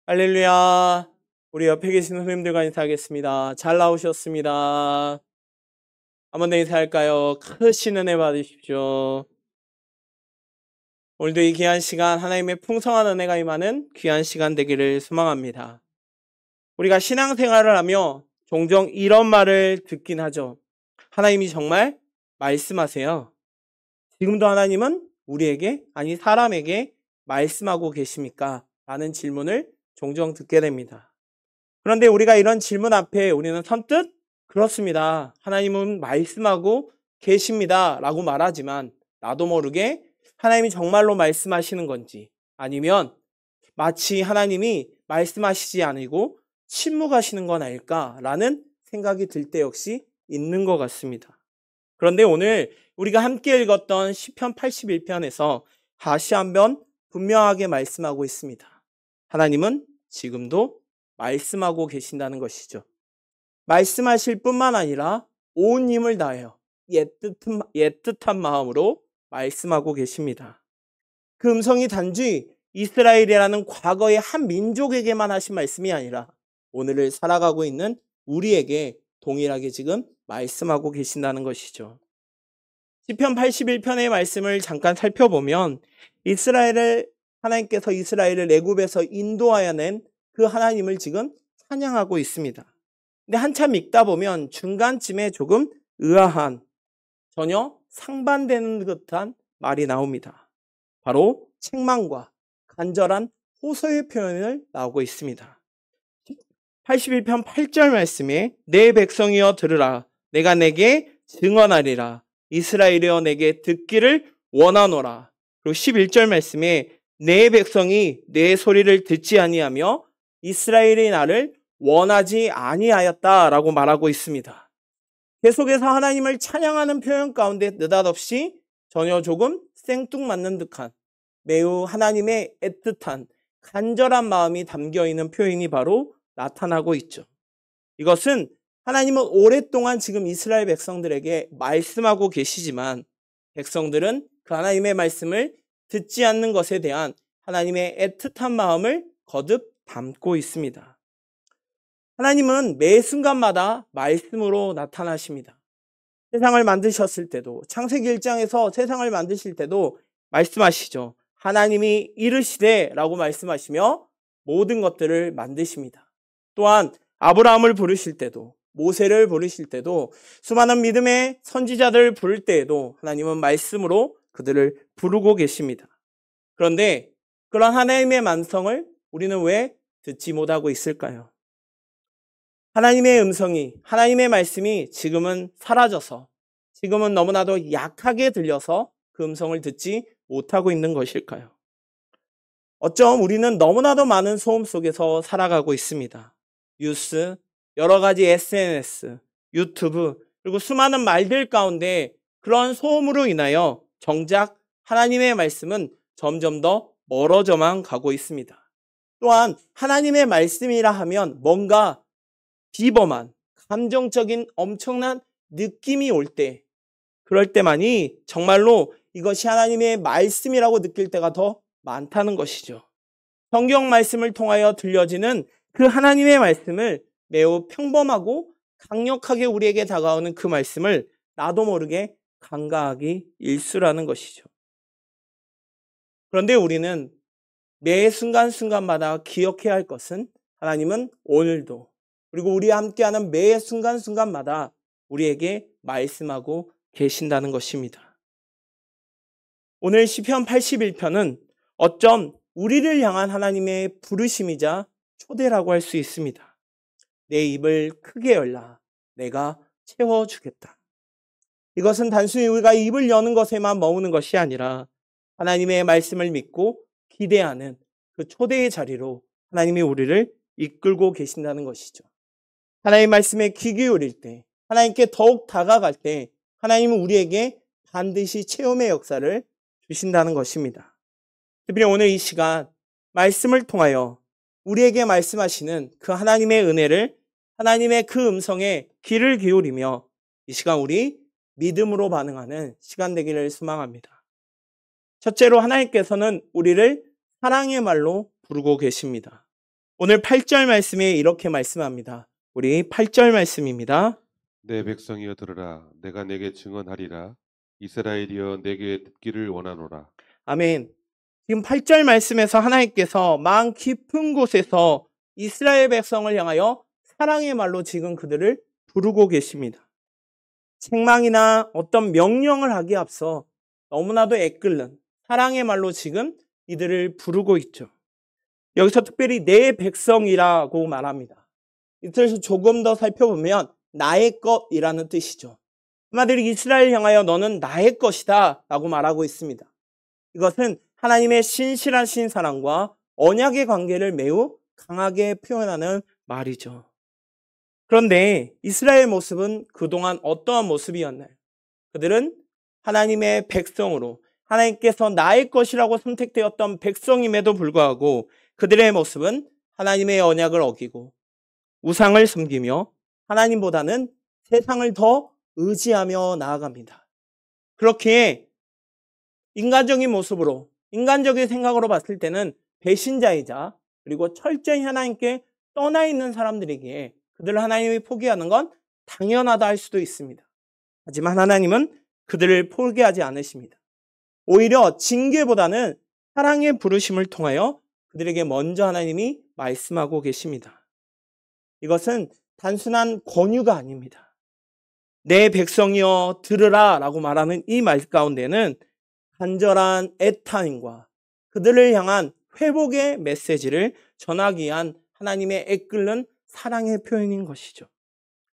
할렐루야. 우리 옆에 계신 선생님들과 인사하겠습니다. 잘 나오셨습니다. 한번 더 인사할까요? 크신 은혜 받으십시오. 오늘도 이 귀한 시간, 하나님의 풍성한 은혜가 임하는 귀한 시간 되기를 소망합니다. 우리가 신앙생활을 하며 종종 이런 말을 듣긴 하죠. 하나님이 정말 말씀하세요. 지금도 하나님은 우리에게, 아니 사람에게 말씀하고 계십니까? 라는 질문을 종종 듣게 됩니다. 그런데 우리가 이런 질문 앞에 우리는 선뜻 그렇습니다. 하나님은 말씀하고 계십니다. 라고 말하지만 나도 모르게 하나님이 정말로 말씀하시는 건지 아니면 마치 하나님이 말씀하시지 않고 침묵하시는 건 아닐까라는 생각이 들 때 역시 있는 것 같습니다. 그런데 오늘 우리가 함께 읽었던 시편 81편에서 다시 한번 분명하게 말씀하고 있습니다. 하나님은 지금도 말씀하고 계신다는 것이죠. 말씀하실 뿐만 아니라 온 힘을 다하여 옛뜻한 마음으로 말씀하고 계십니다. 그 음성이 단지 이스라엘이라는 과거의 한 민족에게만 하신 말씀이 아니라 오늘을 살아가고 있는 우리에게 동일하게 지금 말씀하고 계신다는 것이죠. 시편 81편의 말씀을 잠깐 살펴보면 하나님께서 이스라엘을 애굽에서 인도하여 낸 그 하나님을 지금 찬양하고 있습니다. 근데 한참 읽다 보면 중간쯤에 조금 의아한, 전혀 상반되는 듯한 말이 나옵니다. 바로 책망과 간절한 호소의 표현을 나오고 있습니다. 81편 8절 말씀에 내 백성이여 들으라 내가 내게 증언하리라 이스라엘이여 내게 듣기를 원하노라. 그리고 11절 말씀에 내 백성이 내 소리를 듣지 아니하며 이스라엘이 나를 원하지 아니하였다라고 말하고 있습니다. 계속해서 하나님을 찬양하는 표현 가운데 느닷없이 전혀 조금 생뚱맞는 듯한 매우 하나님의 애틋한 간절한 마음이 담겨있는 표현이 바로 나타나고 있죠. 이것은 하나님은 오랫동안 지금 이스라엘 백성들에게 말씀하고 계시지만 백성들은 그 하나님의 말씀을 듣지 않는 것에 대한 하나님의 애틋한 마음을 거듭 담고 있습니다. 하나님은 매 순간마다 말씀으로 나타나십니다. 세상을 만드셨을 때도 창세기 1장에서 세상을 만드실 때도 말씀하시죠. 하나님이 이르시되 라고 말씀하시며 모든 것들을 만드십니다. 또한 아브라함을 부르실 때도 모세를 부르실 때도 수많은 믿음의 선지자들을 부를 때에도 하나님은 말씀으로 그들을 부르고 계십니다. 그런데 그런 하나님의 만성을 우리는 왜 듣지 못하고 있을까요? 하나님의 음성이, 하나님의 말씀이 지금은 사라져서, 지금은 너무나도 약하게 들려서 그 음성을 듣지 못하고 있는 것일까요? 어쩜 우리는 너무나도 많은 소음 속에서 살아가고 있습니다. 뉴스, 여러 가지 SNS, 유튜브, 그리고 수많은 말들 가운데 그런 소음으로 인하여 정작 하나님의 말씀은 점점 더 멀어져만 가고 있습니다. 또한 하나님의 말씀이라 하면 뭔가 비범한 감정적인 엄청난 느낌이 올 때, 그럴 때만이 정말로 이것이 하나님의 말씀이라고 느낄 때가 더 많다는 것이죠. 성경 말씀을 통하여 들려지는 그 하나님의 말씀을 매우 평범하고 강력하게 우리에게 다가오는 그 말씀을 나도 모르게 간과하기 일쑤라는 것이죠. 그런데 우리는 매 순간순간마다 기억해야 할 것은 하나님은 오늘도 그리고 우리와 함께하는 매 순간순간마다 우리에게 말씀하고 계신다는 것입니다. 오늘 시편 81편은 어쩜 우리를 향한 하나님의 부르심이자 초대라고 할 수 있습니다. 내 입을 크게 열라 내가 채워주겠다. 이것은 단순히 우리가 입을 여는 것에만 머무는 것이 아니라 하나님의 말씀을 믿고 기대하는 그 초대의 자리로 하나님이 우리를 이끌고 계신다는 것이죠. 하나님의 말씀에 귀 기울일 때, 하나님께 더욱 다가갈 때 하나님은 우리에게 반드시 체험의 역사를 주신다는 것입니다. 특별히 오늘 이 시간 말씀을 통하여 우리에게 말씀하시는 그 하나님의 은혜를, 하나님의 그 음성에 귀를 기울이며 이 시간 우리 믿음으로 반응하는 시간 되기를 소망합니다. 첫째로 하나님께서는 우리를 사랑의 말로 부르고 계십니다. 오늘 8절 말씀에 이렇게 말씀합니다. 우리 8절 말씀입니다. 내 백성이여 들으라. 내가 내게 증언하리라. 이스라엘이여 내게 듣기를 원하노라. 아멘. 지금 8절 말씀에서 하나님께서 마음 깊은 곳에서 이스라엘 백성을 향하여 사랑의 말로 지금 그들을 부르고 계십니다. 책망이나 어떤 명령을 하기에 앞서 너무나도 애끓는 사랑의 말로 지금 이들을 부르고 있죠. 여기서 특별히 내 백성이라고 말합니다. 이 뜻을 조금 더 살펴보면 나의 것이라는 뜻이죠. 한마디로 이스라엘 향하여 너는 나의 것이다 라고 말하고 있습니다. 이것은 하나님의 신실하신 사랑과 언약의 관계를 매우 강하게 표현하는 말이죠. 그런데 이스라엘 모습은 그동안 어떠한 모습이었나요? 그들은 하나님의 백성으로 하나님께서 나의 것이라고 선택되었던 백성임에도 불구하고 그들의 모습은 하나님의 언약을 어기고 우상을 섬기며 하나님보다는 세상을 더 의지하며 나아갑니다. 그렇게 인간적인 모습으로, 인간적인 생각으로 봤을 때는 배신자이자 그리고 철저히 하나님께 떠나 있는 사람들에게 그들을 하나님이 포기하는 건 당연하다 할 수도 있습니다. 하지만 하나님은 그들을 포기하지 않으십니다. 오히려 징계보다는 사랑의 부르심을 통하여 그들에게 먼저 하나님이 말씀하고 계십니다. 이것은 단순한 권유가 아닙니다. 내 백성이여 들으라 라고 말하는 이 말 가운데는 간절한 애타임과 그들을 향한 회복의 메시지를 전하기 위한 하나님의 애끓는 사랑의 표현인 것이죠.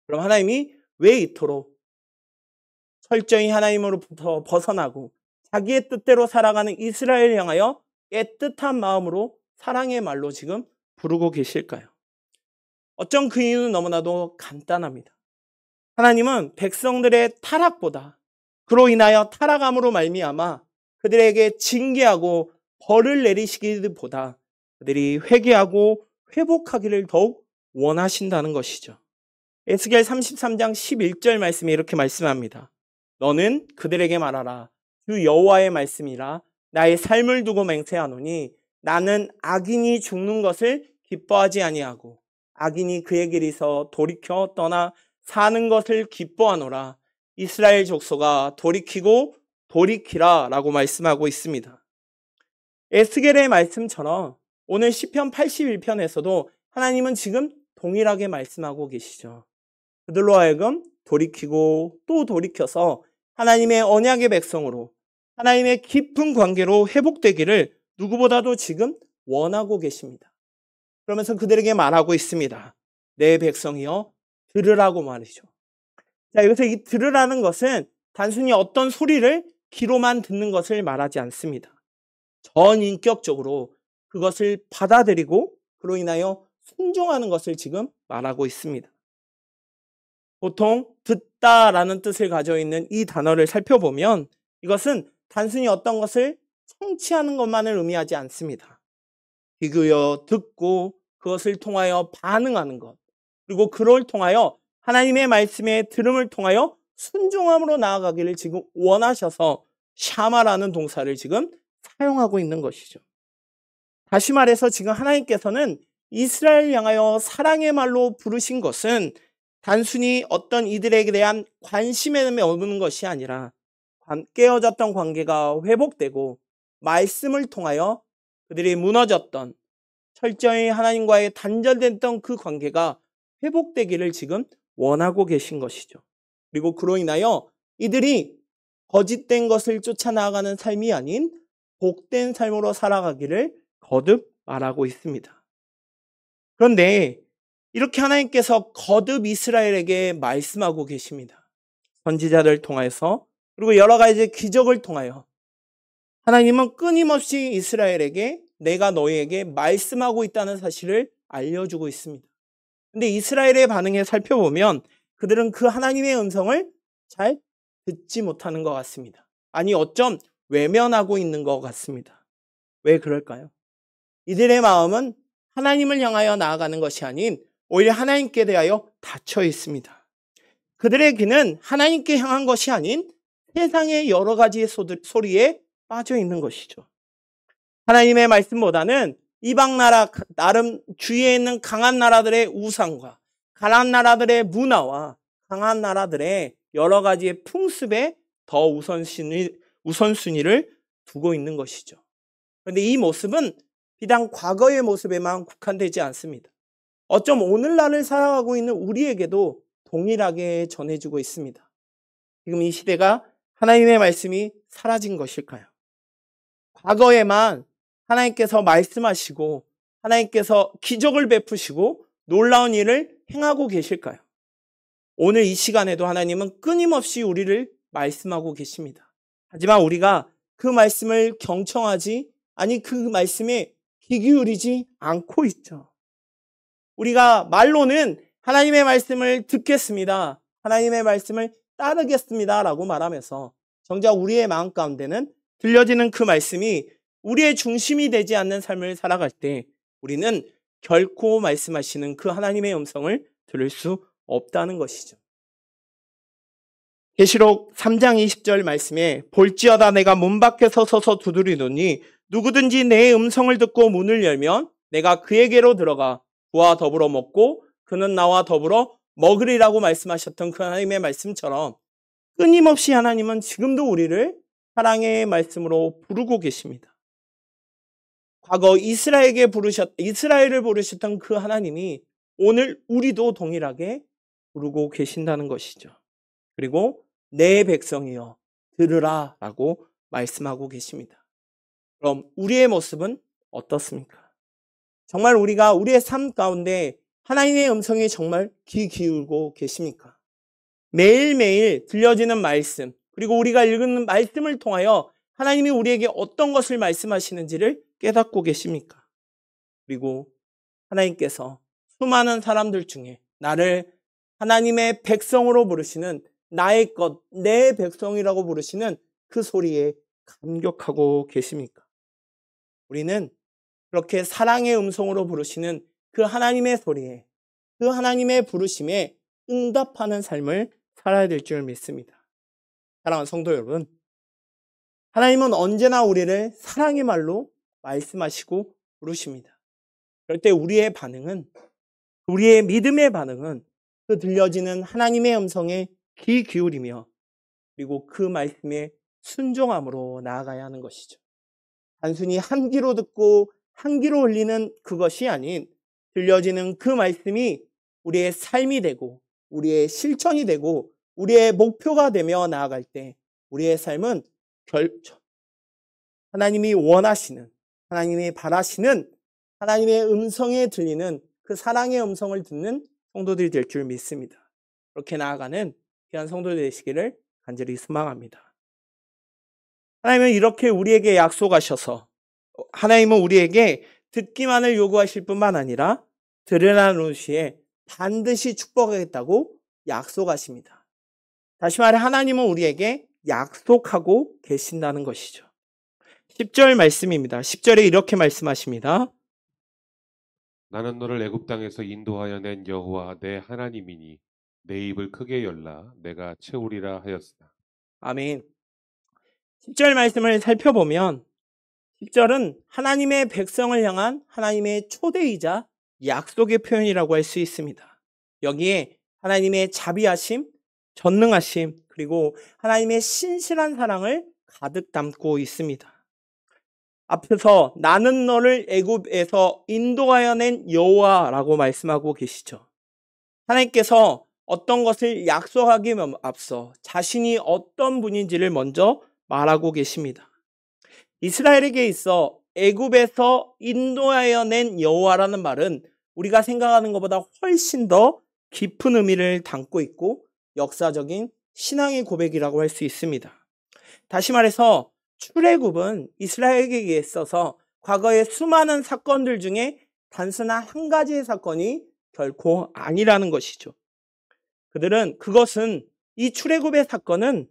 그럼 하나님이 왜 이토록 철저히 하나님으로부터 벗어나고 자기의 뜻대로 살아가는 이스라엘을 향하여 애틋한 마음으로 사랑의 말로 지금 부르고 계실까요? 어쩜 그 이유는 너무나도 간단합니다. 하나님은 백성들의 타락보다 그로 인하여 타락함으로 말미암아 그들에게 징계하고 벌을 내리시기보다 그들이 회개하고 회복하기를 더욱 원하신다는 것이죠. 에스겔 33장 11절 말씀에 이렇게 말씀합니다. 너는 그들에게 말하라. 주 여호와의 말씀이라. 나의 삶을 두고 맹세하노니 나는 악인이 죽는 것을 기뻐하지 아니하고 악인이 그의 길에서 돌이켜 떠나 사는 것을 기뻐하노라. 이스라엘 족속아 돌이키고 돌이키라 라고 말씀하고 있습니다. 에스겔의 말씀처럼 오늘 시편 81편에서도 하나님은 지금 동일하게 말씀하고 계시죠. 그들로 하여금 돌이키고 또 돌이켜서 하나님의 언약의 백성으로 하나님의 깊은 관계로 회복되기를 누구보다도 지금 원하고 계십니다. 그러면서 그들에게 말하고 있습니다. 내 백성이여 들으라고 말이죠. 자, 여기서 이 들으라는 것은 단순히 어떤 소리를 귀로만 듣는 것을 말하지 않습니다. 전인격적으로 그것을 받아들이고 그로 인하여 순종하는 것을 지금 말하고 있습니다. 보통 듣다라는 뜻을 가지고 있는 이 단어를 살펴보면 이것은 단순히 어떤 것을 청취하는 것만을 의미하지 않습니다. 귀기울여 듣고 그것을 통하여 반응하는 것, 그리고 그걸 통하여 하나님의 말씀에 들음을 통하여 순종함으로 나아가기를 지금 원하셔서 샤마라는 동사를 지금 사용하고 있는 것이죠. 다시 말해서 지금 하나님께서는 이스라엘 향하여 사랑의 말로 부르신 것은 단순히 어떤 이들에게 대한 관심에 머무는 것이 아니라 깨어졌던 관계가 회복되고 말씀을 통하여 그들이 무너졌던 철저히 하나님과의 단절됐던 그 관계가 회복되기를 지금 원하고 계신 것이죠. 그리고 그로 인하여 이들이 거짓된 것을 쫓아나가는 삶이 아닌 복된 삶으로 살아가기를 거듭 말하고 있습니다. 그런데 이렇게 하나님께서 거듭 이스라엘에게 말씀하고 계십니다. 선지자들 통해서 그리고 여러 가지 기적을 통하여 하나님은 끊임없이 이스라엘에게 내가 너희에게 말씀하고 있다는 사실을 알려주고 있습니다. 그런데 이스라엘의 반응에 살펴보면 그들은 그 하나님의 음성을 잘 듣지 못하는 것 같습니다. 아니 어쩜 외면하고 있는 것 같습니다. 왜 그럴까요? 이들의 마음은 하나님을 향하여 나아가는 것이 아닌 오히려 하나님께 대하여 닫혀 있습니다. 그들의 귀는 하나님께 향한 것이 아닌 세상의 여러 가지의 소리에 빠져 있는 것이죠. 하나님의 말씀보다는 이방 나라, 나름 주위에 있는 강한 나라들의 우상과 강한 나라들의 문화와 강한 나라들의 여러 가지의 풍습에 더 우선순위를 두고 있는 것이죠. 그런데 이 모습은 비단 과거의 모습에만 국한되지 않습니다. 어쩜 오늘날을 살아가고 있는 우리에게도 동일하게 전해지고 있습니다. 지금 이 시대가 하나님의 말씀이 사라진 것일까요? 과거에만 하나님께서 말씀하시고 하나님께서 기적을 베푸시고 놀라운 일을 행하고 계실까요? 오늘 이 시간에도 하나님은 끊임없이 우리를 말씀하고 계십니다. 하지만 우리가 그 말씀을 경청하지 아니 그 말씀에 귀 기울이지 않고 있죠. 우리가 말로는 하나님의 말씀을 듣겠습니다. 하나님의 말씀을 따르겠습니다. 라고 말하면서 정작 우리의 마음 가운데는 들려지는 그 말씀이 우리의 중심이 되지 않는 삶을 살아갈 때 우리는 결코 말씀하시는 그 하나님의 음성을 들을 수 없다는 것이죠. 계시록 3장 20절 말씀에 볼지어다 내가 문 밖에 서서 두드리노니 누구든지 내 음성을 듣고 문을 열면 내가 그에게로 들어가 그와 더불어 먹고 그는 나와 더불어 먹으리라고 말씀하셨던 그 하나님의 말씀처럼 끊임없이 하나님은 지금도 우리를 사랑의 말씀으로 부르고 계십니다. 과거 이스라엘을 부르셨던 그 하나님이 오늘 우리도 동일하게 부르고 계신다는 것이죠. 그리고 내 백성이여 들으라 라고 말씀하고 계십니다. 그럼 우리의 모습은 어떻습니까? 정말 우리가 우리의 삶 가운데 하나님의 음성에 정말 귀 기울고 계십니까? 매일매일 들려지는 말씀, 그리고 우리가 읽는 말씀을 통하여 하나님이 우리에게 어떤 것을 말씀하시는지를 깨닫고 계십니까? 그리고 하나님께서 수많은 사람들 중에 나를 하나님의 백성으로 부르시는 나의 것, 내 백성이라고 부르시는 그 소리에 감격하고 계십니까? 우리는 그렇게 사랑의 음성으로 부르시는 그 하나님의 소리에, 그 하나님의 부르심에 응답하는 삶을 살아야 될 줄 믿습니다. 사랑하는 성도 여러분, 하나님은 언제나 우리를 사랑의 말로 말씀하시고 부르십니다. 그럴 때 우리의 반응은, 우리의 믿음의 반응은 그 들려지는 하나님의 음성에 귀 기울이며 그리고 그 말씀에 순종함으로 나아가야 하는 것이죠. 단순히 한 귀로 듣고 한 귀로 흘리는 그것이 아닌 들려지는 그 말씀이 우리의 삶이 되고 우리의 실천이 되고 우리의 목표가 되며 나아갈 때 우리의 삶은 하나님이 원하시는, 하나님이 바라시는 하나님의 음성에 들리는 그 사랑의 음성을 듣는 성도들이 될 줄 믿습니다. 그렇게 나아가는 귀한 성도들 되시기를 간절히 소망합니다. 하나님은 이렇게 우리에게 약속하셔서 하나님은 우리에게 듣기만을 요구하실 뿐만 아니라 들으라는 후에 반드시 축복하겠다고 약속하십니다. 다시 말해 하나님은 우리에게 약속하고 계신다는 것이죠. 10절 말씀입니다. 10절에 이렇게 말씀하십니다. 나는 너를 애굽 땅에서 인도하여 낸 여호와 내 하나님이니 내 입을 크게 열라 내가 채우리라 하였으나. 아멘. 10절 말씀을 살펴보면 10절은 하나님의 백성을 향한 하나님의 초대이자 약속의 표현이라고 할 수 있습니다. 여기에 하나님의 자비하심, 전능하심, 그리고 하나님의 신실한 사랑을 가득 담고 있습니다. 앞에서 나는 너를 애굽에서 인도하여 낸 여호와라고 말씀하고 계시죠. 하나님께서 어떤 것을 약속하기에 앞서 자신이 어떤 분인지를 먼저 말하고 계십니다. 이스라엘에게 있어 애굽에서 인도하여 낸 여호와라는 말은 우리가 생각하는 것보다 훨씬 더 깊은 의미를 담고 있고 역사적인 신앙의 고백이라고 할 수 있습니다. 다시 말해서 출애굽은 이스라엘에게 있어서 과거의 수많은 사건들 중에 단순한 한 가지의 사건이 결코 아니라는 것이죠. 그것은 이 출애굽의 사건은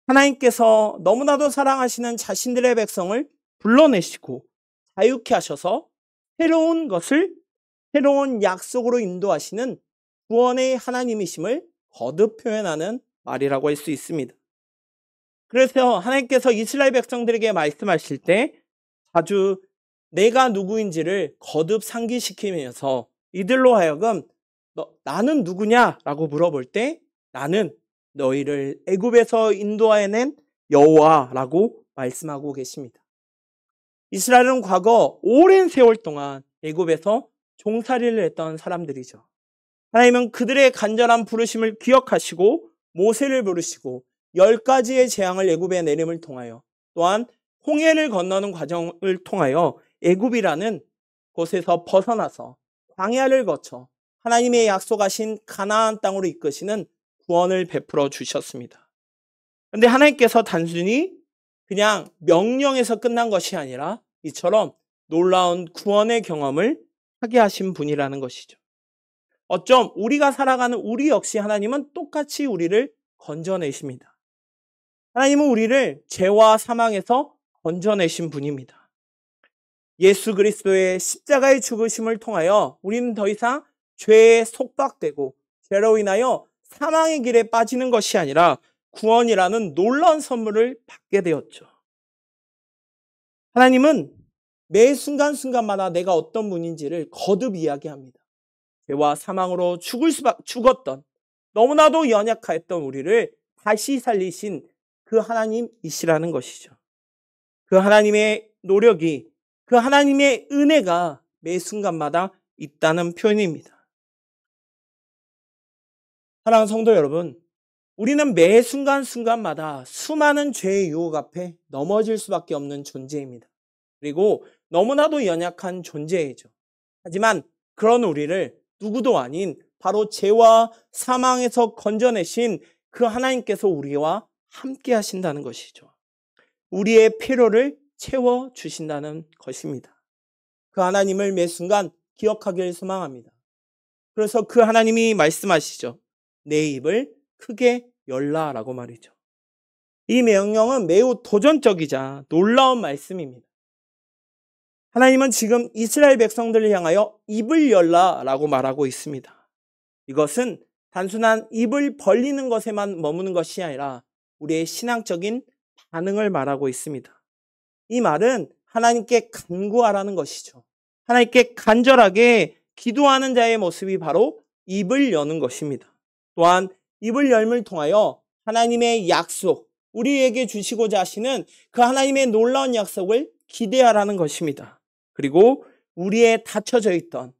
하나님께서 너무나도 사랑하시는 자신들의 백성을 불러내시고 자유케 하셔서 새로운 약속으로 인도하시는 구원의 하나님이심을 거듭 표현하는 말이라고 할 수 있습니다. 그래서 하나님께서 이스라엘 백성들에게 말씀하실 때 자주 내가 누구인지를 거듭 상기시키면서 이들로 하여금 나는 누구냐라고 물어볼 때 나는 너희를 애굽에서 인도하여낸 여호와라고 말씀하고 계십니다. 이스라엘은 과거 오랜 세월 동안 애굽에서 종살이를 했던 사람들이죠. 하나님은 그들의 간절한 부르심을 기억하시고 모세를 부르시고 10가지의 재앙을 애굽에 내림을 통하여 또한 홍해를 건너는 과정을 통하여 애굽이라는 곳에서 벗어나서 광야를 거쳐 하나님의 약속하신 가나안 땅으로 이끄시는 구원을 베풀어 주셨습니다. 그런데 하나님께서 단순히 그냥 명령에서 끝난 것이 아니라 이처럼 놀라운 구원의 경험을 하게 하신 분이라는 것이죠. 어쩜 우리가 살아가는 우리 역시 하나님은 똑같이 우리를 건져내십니다. 하나님은 우리를 죄와 사망에서 건져내신 분입니다. 예수 그리스도의 십자가의 죽으심을 통하여 우리는 더 이상 죄에 속박되고 죄로 인하여 사망의 길에 빠지는 것이 아니라 구원이라는 놀라운 선물을 받게 되었죠. 하나님은 매 순간순간마다 내가 어떤 분인지를 거듭 이야기합니다. 죄와 사망으로 죽었던 너무나도 연약하였던 우리를 다시 살리신 그 하나님이시라는 것이죠. 그 하나님의 노력이, 그 하나님의 은혜가 매 순간마다 있다는 표현입니다. 사랑하는 성도 여러분, 우리는 매 순간순간마다 수많은 죄의 유혹 앞에 넘어질 수밖에 없는 존재입니다. 그리고 너무나도 연약한 존재이죠. 하지만 그런 우리를 누구도 아닌 바로 죄와 사망에서 건져내신 그 하나님께서 우리와 함께 하신다는 것이죠. 우리의 필요를 채워주신다는 것입니다. 그 하나님을 매 순간 기억하길 소망합니다. 그래서 그 하나님이 말씀하시죠. 내 입을 크게 열라라고 말이죠. 이 명령은 매우 도전적이자 놀라운 말씀입니다. 하나님은 지금 이스라엘 백성들을 향하여 입을 열라라고 말하고 있습니다. 이것은 단순한 입을 벌리는 것에만 머무는 것이 아니라 우리의 신앙적인 반응을 말하고 있습니다. 이 말은 하나님께 간구하라는 것이죠. 하나님께 간절하게 기도하는 자의 모습이 바로 입을 여는 것입니다. 또한 입을 열음을 통하여 하나님의 약속, 우리에게 주시고자 하시는 그 하나님의 놀라운 약속을 기대하라는 것입니다. 그리고 우리의 닫혀져 있던,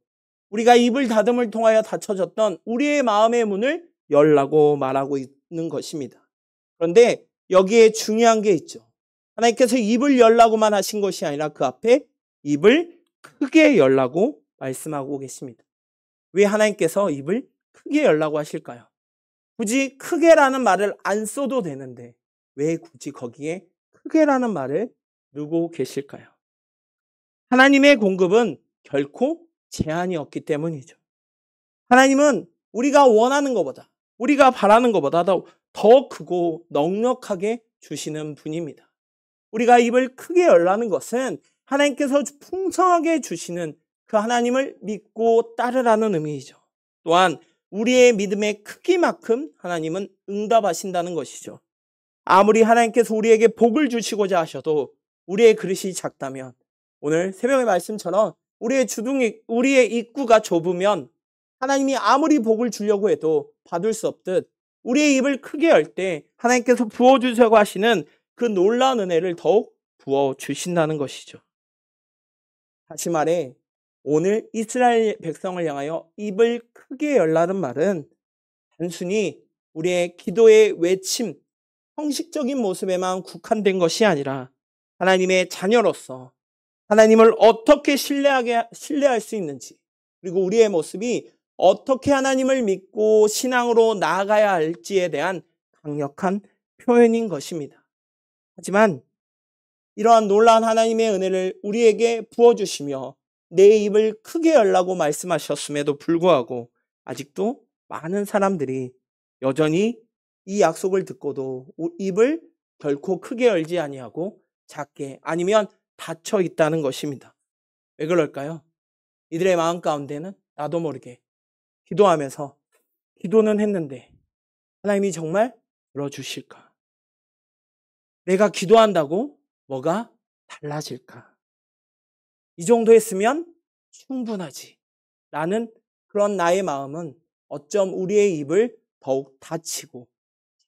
우리가 입을 닫음을 통하여 닫혀졌던 우리의 마음의 문을 열라고 말하고 있는 것입니다. 그런데 여기에 중요한 게 있죠. 하나님께서 입을 열라고만 하신 것이 아니라 그 앞에 입을 크게 열라고 말씀하고 계십니다. 왜 하나님께서 입을 크게 열라고 하실까요? 굳이 크게라는 말을 안 써도 되는데 왜 굳이 거기에 크게라는 말을 넣고 계실까요? 하나님의 공급은 결코 제한이 없기 때문이죠. 하나님은 우리가 원하는 것보다, 우리가 바라는 것보다 더 크고 넉넉하게 주시는 분입니다. 우리가 입을 크게 열라는 것은 하나님께서 풍성하게 주시는 그 하나님을 믿고 따르라는 의미이죠. 또한 우리의 믿음의 크기만큼 하나님은 응답하신다는 것이죠. 아무리 하나님께서 우리에게 복을 주시고자 하셔도 우리의 그릇이 작다면, 오늘 새벽의 말씀처럼 우리의 입구가 좁으면 하나님이 아무리 복을 주려고 해도 받을 수 없듯 우리의 입을 크게 열 때 하나님께서 부어주시려고 하시는 그 놀라운 은혜를 더욱 부어주신다는 것이죠. 다시 말해 오늘 이스라엘 백성을 향하여 입을 크게 열라는 말은 단순히 우리의 기도의 외침, 형식적인 모습에만 국한된 것이 아니라 하나님의 자녀로서 하나님을 어떻게 신뢰할 수 있는지, 그리고 우리의 모습이 어떻게 하나님을 믿고 신앙으로 나아가야 할지에 대한 강력한 표현인 것입니다. 하지만 이러한 놀라운 하나님의 은혜를 우리에게 부어주시며 내 입을 크게 열라고 말씀하셨음에도 불구하고 아직도 많은 사람들이 여전히 이 약속을 듣고도 입을 결코 크게 열지 아니하고 작게, 아니면 닫혀 있다는 것입니다. 왜 그럴까요? 이들의 마음 가운데는 나도 모르게 기도하면서 기도는 했는데 하나님이 정말 들어주실까? 내가 기도한다고 뭐가 달라질까? 이 정도 했으면 충분하지. 라는 그런 나의 마음은 어쩜 우리의 입을 더욱 닫히고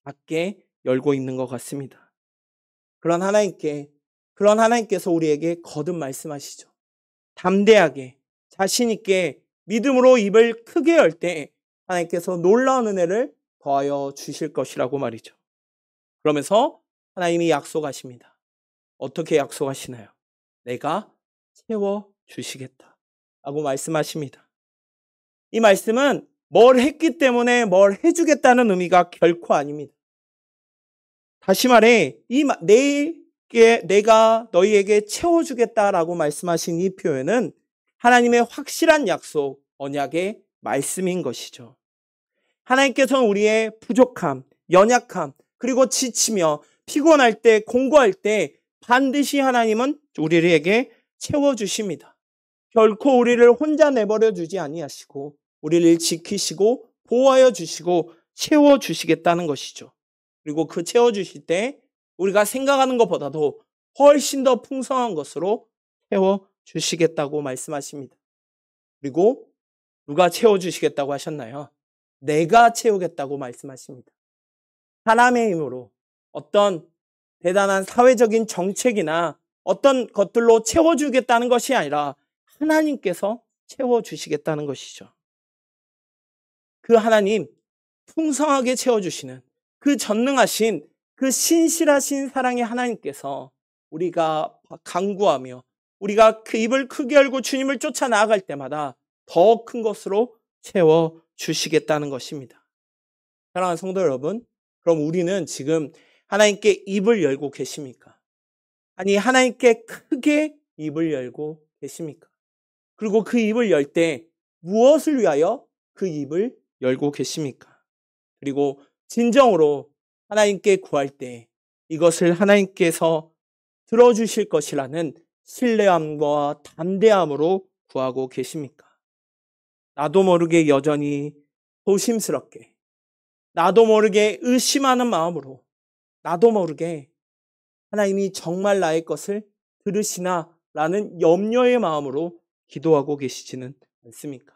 작게 열고 있는 것 같습니다. 그런 하나님께서 우리에게 거듭 말씀하시죠. 담대하게 자신 있게 믿음으로 입을 크게 열 때 하나님께서 놀라운 은혜를 더하여 주실 것이라고 말이죠. 그러면서 하나님이 약속하십니다. 어떻게 약속하시나요? 내가 채워주시겠다 라고 말씀하십니다. 이 말씀은 뭘 했기 때문에 뭘 해주겠다는 의미가 결코 아닙니다. 다시 말해 내가 너희에게 채워주겠다라고 말씀하신 이 표현은 하나님의 확실한 약속, 언약의 말씀인 것이죠. 하나님께서는 우리의 부족함, 연약함, 그리고 지치며 피곤할 때, 공고할 때 반드시 하나님은 우리에게 채워주십니다. 결코 우리를 혼자 내버려 두지 아니하시고 우리를 지키시고 보호하여 주시고 채워주시겠다는 것이죠. 그리고 그 채워주실 때 우리가 생각하는 것보다도 훨씬 더 풍성한 것으로 채워주시겠다고 말씀하십니다. 그리고 누가 채워주시겠다고 하셨나요? 내가 채우겠다고 말씀하십니다. 사람의 힘으로 어떤 대단한 사회적인 정책이나 어떤 것들로 채워주겠다는 것이 아니라 하나님께서 채워주시겠다는 것이죠. 그 하나님, 풍성하게 채워주시는 그 전능하신 그 신실하신 사랑의 하나님께서 우리가 간구하며 우리가 그 입을 크게 열고 주님을 쫓아 나아갈 때마다 더 큰 것으로 채워주시겠다는 것입니다. 사랑하는 성도 여러분, 그럼 우리는 지금 하나님께 입을 열고 계십니까? 아니, 하나님께 크게 입을 열고 계십니까? 그리고 그 입을 열 때 무엇을 위하여 그 입을 열고 계십니까? 그리고 진정으로 하나님께 구할 때 이것을 하나님께서 들어주실 것이라는 신뢰함과 담대함으로 구하고 계십니까? 나도 모르게 여전히 조심스럽게, 나도 모르게 의심하는 마음으로, 나도 모르게 하나님이 정말 나의 것을 들으시나 라는 염려의 마음으로 기도하고 계시지는 않습니까?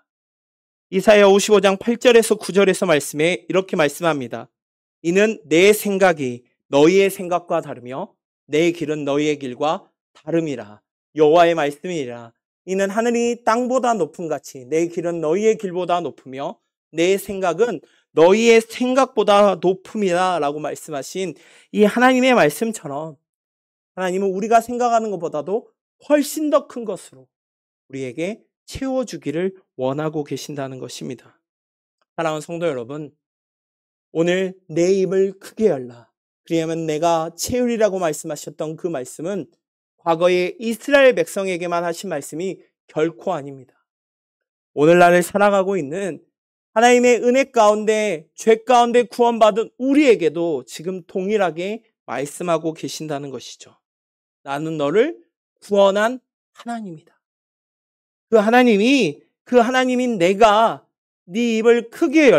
이사야 55장 8절에서 9절에서 말씀에 이렇게 말씀합니다. 이는 내 생각이 너희의 생각과 다르며 내 길은 너희의 길과 다름이라. 여호와의 말씀이라. 이는 하늘이 땅보다 높음 같이 내 길은 너희의 길보다 높으며 내 생각은 너희의 생각보다 높음이라 라고 말씀하신 이 하나님의 말씀처럼 하나님은 우리가 생각하는 것보다도 훨씬 더 큰 것으로 우리에게 채워주기를 원하고 계신다는 것입니다. 사랑하는 성도 여러분, 오늘 내 입을 크게 열라. 그리하면 내가 채우리라고 말씀하셨던 그 말씀은 과거에 이스라엘 백성에게만 하신 말씀이 결코 아닙니다. 오늘날을 살아가고 있는 하나님의 은혜 가운데, 죄 가운데 구원받은 우리에게도 지금 동일하게 말씀하고 계신다는 것이죠. 나는 너를 구원한 하나님이다. 그 하나님인 내가 네 입을 크게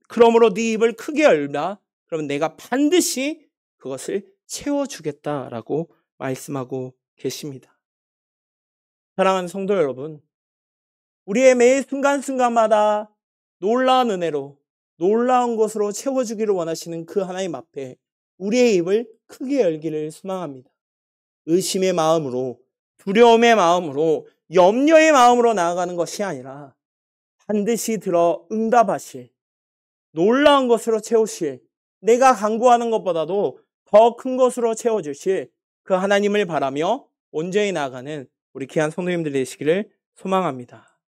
그러므로 네 입을 크게 열라. 그러면 내가 반드시 그것을 채워주겠다라고 말씀하고 계십니다. 사랑하는 성도 여러분, 우리의 매 순간순간마다 놀라운 은혜로 놀라운 것으로 채워주기를 원하시는 그 하나님 앞에 우리의 입을 크게 열기를 소망합니다. 의심의 마음으로, 두려움의 마음으로, 염려의 마음으로 나아가는 것이 아니라 반드시 들어 응답하실, 놀라운 것으로 채우실, 내가 간구하는 것보다도 더 큰 것으로 채워주실 그 하나님을 바라며 온전히 나아가는 우리 귀한 성도님들 되시기를 소망합니다.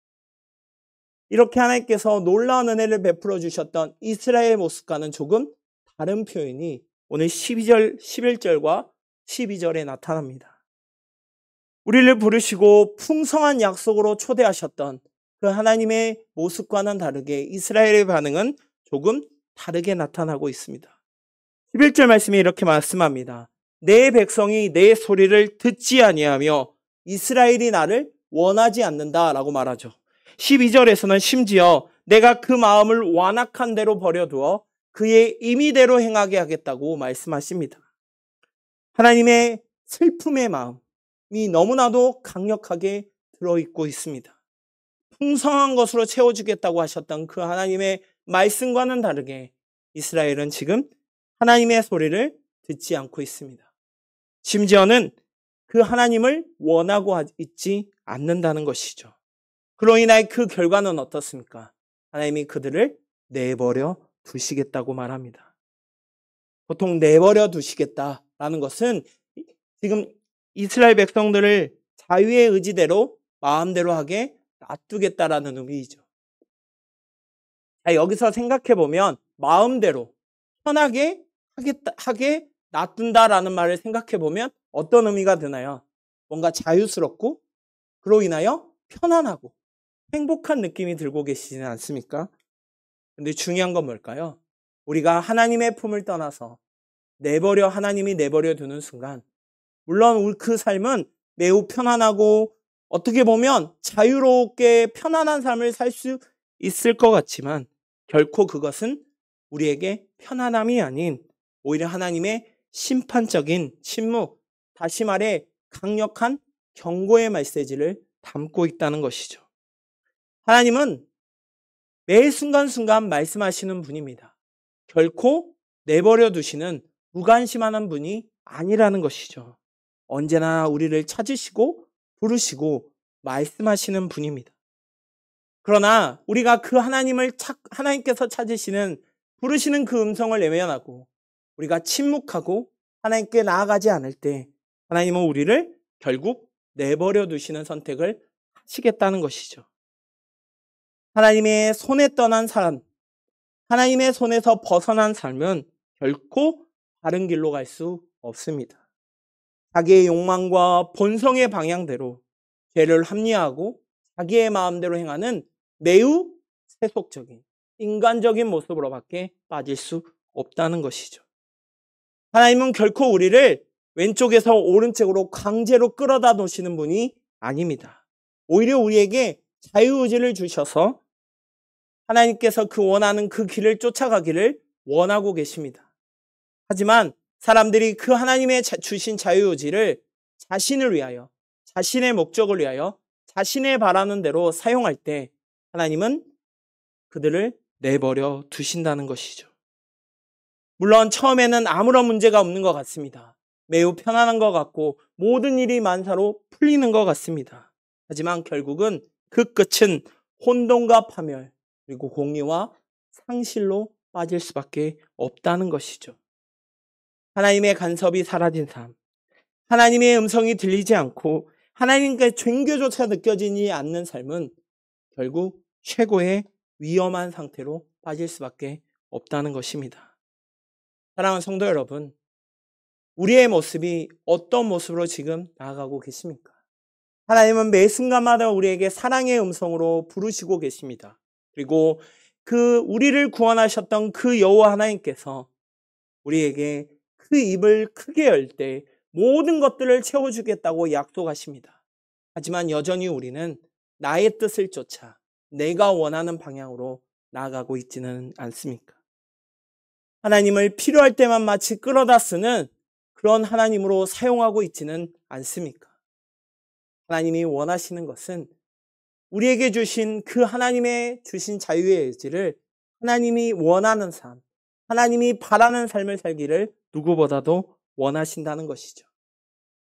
이렇게 하나님께서 놀라운 은혜를 베풀어 주셨던 이스라엘의 모습과는 조금 다른 표현이 오늘 11절과 12절에 나타납니다. 우리를 부르시고 풍성한 약속으로 초대하셨던 그 하나님의 모습과는 다르게 이스라엘의 반응은 조금 다르게 나타나고 있습니다. 11절 말씀이 이렇게 말씀합니다. 내 백성이 내 소리를 듣지 아니하며 이스라엘이 나를 원하지 않는다라고 말하죠. 12절에서는 심지어 내가 그 마음을 완악한 대로 버려두어 그의 임의대로 행하게 하겠다고 말씀하십니다. 하나님의 슬픔의 마음, 너무나도 강력하게 들어있고 있습니다. 풍성한 것으로 채워주겠다고 하셨던 그 하나님의 말씀과는 다르게 이스라엘은 지금 하나님의 소리를 듣지 않고 있습니다. 심지어는 그 하나님을 원하고 있지 않는다는 것이죠. 그로 인하여 그 결과는 어떻습니까? 하나님이 그들을 내버려 두시겠다고 말합니다. 보통 내버려 두시겠다라는 것은 지금 이스라엘 백성들을 자유의 의지대로 마음대로 하게 놔두겠다라는 의미이죠. 여기서 생각해 보면 마음대로 편하게 하게 놔둔다라는 말을 생각해 보면 어떤 의미가 드나요? 뭔가 자유스럽고 그로 인하여 편안하고 행복한 느낌이 들고 계시지는 않습니까? 근데 중요한 건 뭘까요? 우리가 하나님의 품을 떠나서 하나님이 내버려 두는 순간, 물론 그 삶은 매우 편안하고 어떻게 보면 자유롭게 편안한 삶을 살 수 있을 것 같지만 결코 그것은 우리에게 편안함이 아닌 오히려 하나님의 심판적인 침묵, 다시 말해 강력한 경고의 메시지를 담고 있다는 것이죠. 하나님은 매 순간순간 말씀하시는 분입니다. 결코 내버려 두시는 무관심한 분이 아니라는 것이죠. 언제나 우리를 찾으시고 부르시고 말씀하시는 분입니다. 그러나 우리가 그 하나님께서 부르시는 그 음성을 외면하고 우리가 침묵하고 하나님께 나아가지 않을 때 하나님은 우리를 결국 내버려 두시는 선택을 하시겠다는 것이죠. 하나님의 손에 떠난 사람, 하나님의 손에서 벗어난 삶은 결코 바른 길로 갈 수 없습니다. 자기의 욕망과 본성의 방향대로 죄를 합리화하고 자기의 마음대로 행하는 매우 세속적인 인간적인 모습으로밖에 빠질 수 없다는 것이죠. 하나님은 결코 우리를 왼쪽에서 오른쪽으로 강제로 끌어다 놓으시는 분이 아닙니다. 오히려 우리에게 자유의지를 주셔서 하나님께서 그 원하는 그 길을 쫓아가기를 원하고 계십니다. 하지만 사람들이 그 하나님의 주신 자유의지를 자신을 위하여, 자신의 목적을 위하여, 자신의 바라는 대로 사용할 때 하나님은 그들을 내버려 두신다는 것이죠. 물론 처음에는 아무런 문제가 없는 것 같습니다. 매우 편안한 것 같고 모든 일이 만사로 풀리는 것 같습니다. 하지만 결국은 그 끝은 혼돈과 파멸, 그리고 공의와 상실로 빠질 수밖에 없다는 것이죠. 하나님의 간섭이 사라진 삶, 하나님의 음성이 들리지 않고 하나님께 존귀조차 느껴지지 않는 삶은 결국 최고의 위험한 상태로 빠질 수밖에 없다는 것입니다. 사랑하는 성도 여러분, 우리의 모습이 어떤 모습으로 지금 나아가고 계십니까? 하나님은 매 순간마다 우리에게 사랑의 음성으로 부르시고 계십니다. 그리고 우리를 구원하셨던 그 여호와 하나님께서 우리에게 그 입을 크게 열 때 모든 것들을 채워주겠다고 약속하십니다. 하지만 여전히 우리는 나의 뜻을 쫓아 내가 원하는 방향으로 나아가고 있지는 않습니까? 하나님을 필요할 때만 마치 끌어다 쓰는 그런 하나님으로 사용하고 있지는 않습니까? 하나님이 원하시는 것은 우리에게 주신 그 하나님의 주신 자유의 의지를 하나님이 원하는 삶, 하나님이 바라는 삶을 살기를 누구보다도 원하신다는 것이죠.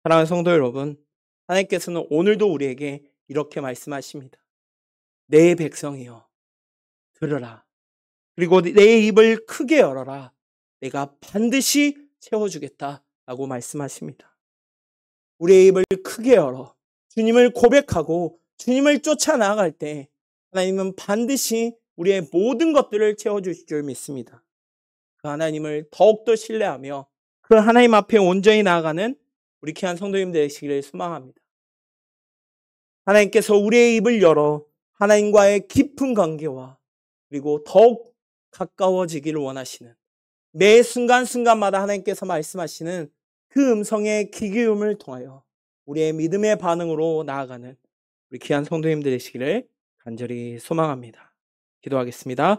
사랑하는 성도 여러분, 하나님께서는 오늘도 우리에게 이렇게 말씀하십니다. 내 백성이여 들으라. 그리고 내 입을 크게 열어라. 내가 반드시 채워주겠다라고 말씀하십니다. 우리의 입을 크게 열어 주님을 고백하고 주님을 쫓아 나아갈 때 하나님은 반드시 우리의 모든 것들을 채워주실 줄 믿습니다. 그 하나님을 더욱더 신뢰하며 그 하나님 앞에 온전히 나아가는 우리 귀한 성도님 되시기를 소망합니다. 하나님께서 우리의 입을 열어 하나님과의 깊은 관계와 그리고 더욱 가까워지기를 원하시는 매 순간순간마다 하나님께서 말씀하시는 그 음성의 귀기음을 통하여 우리의 믿음의 반응으로 나아가는 우리 귀한 성도님들 되시기를 간절히 소망합니다. 기도하겠습니다.